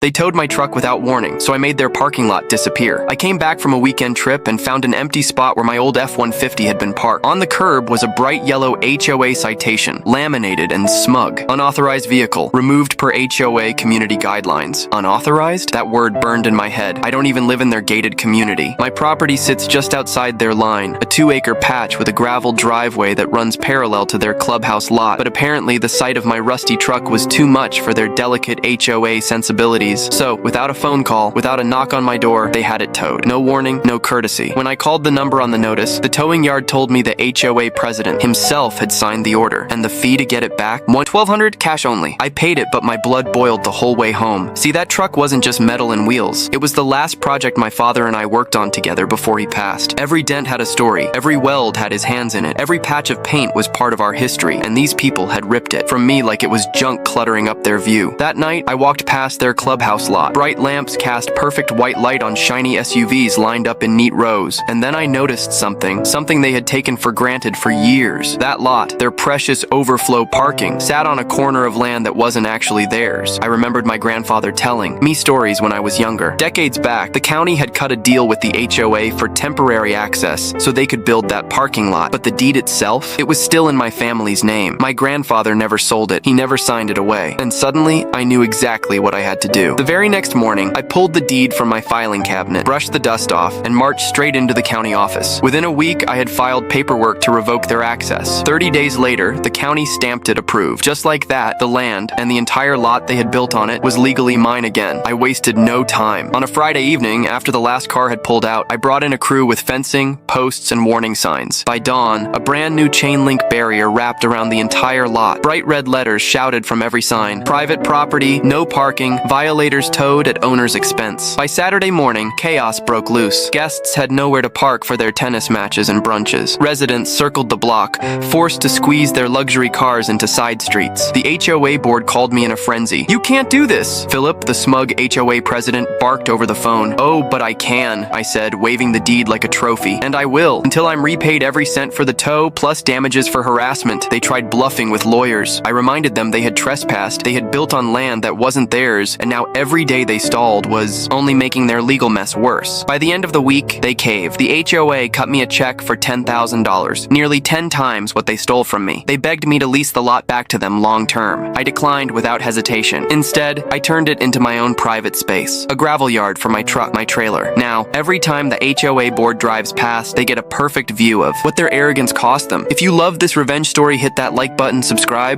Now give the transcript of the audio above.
They towed my truck without warning, so I made their parking lot disappear. I came back from a weekend trip and found an empty spot where my old F-150 had been parked. On the curb was a bright yellow HOA citation, laminated and smug. Unauthorized vehicle, removed per HOA community guidelines. Unauthorized? That word burned in my head. I don't even live in their gated community. My property sits just outside their line, a 2-acre patch with a gravel driveway that runs parallel to their clubhouse lot, but apparently the sight of my rusty truck was too much for their delicate HOA sensibilities. So, without a phone call, without a knock on my door, they had it towed. No warning, no courtesy. When I called the number on the notice, the towing yard told me the HOA president himself had signed the order, and the fee to get it back, $1,200 cash only. I paid it, but my blood boiled the whole way home. See, that truck wasn't just metal and wheels. It was the last project my father and I worked on together before he passed. Every dent had a story. Every weld had his hands in it. Every patch of paint was part of our history, and these people had ripped it from me like it was junk cluttering up their view. That night, I walked past their clubhouse lot. Bright lamps cast perfect white light on shiny SUVs lined up in neat rows. And then I noticed something they had taken for granted for years. That lot, their precious overflow parking, sat on a corner of land that wasn't actually theirs. I remembered my grandfather telling me stories when I was younger. Decades back, the county had cut a deal with the HOA for temporary access so they could build that parking lot. But the deed itself, it was still in my family's name. My grandfather never sold it. He never signed it away. And suddenly, I knew exactly what I had to do. The very next morning, I pulled the deed from my filing cabinet, brushed the dust off, and marched straight into the county office. Within a week, I had filed paperwork to revoke their access. 30 days later, the county stamped it approved. Just like that, the land and the entire lot they had built on it was legally mine again. I wasted no time. On a Friday evening, after the last car had pulled out, I brought in a crew with fencing, posts, and warning signs. By dawn, a brand new chain link barrier wrapped around the entire lot. Bright red letters shouted from every sign: private property, no parking, violators towed at owner's expense. By Saturday morning, chaos broke loose. Guests had nowhere to park for their tennis matches and brunches. Residents circled the block, forced to squeeze their luxury cars into side streets. The HOA board called me in a frenzy. "You can't do this!" Philip, the smug HOA president, barked over the phone. "Oh, but I can," I said, waving the deed like a trophy. "And I will, until I'm repaid every cent for the tow, plus damages for harassment." They tried bluffing with lawyers. I reminded them they had trespassed, they had built on land that wasn't theirs, and now every day they stalled was only making their legal mess worse. By the end of the week, they caved. The HOA cut me a check for $10,000, nearly 10 times what they stole from me. They begged me to lease the lot back to them long term. I declined without hesitation. Instead, I turned it into my own private space, a gravel yard for my truck, my trailer. Now, every time the HOA board drives past, they get a perfect view of what their arrogance cost them. If you love this revenge story, hit that like button, subscribe.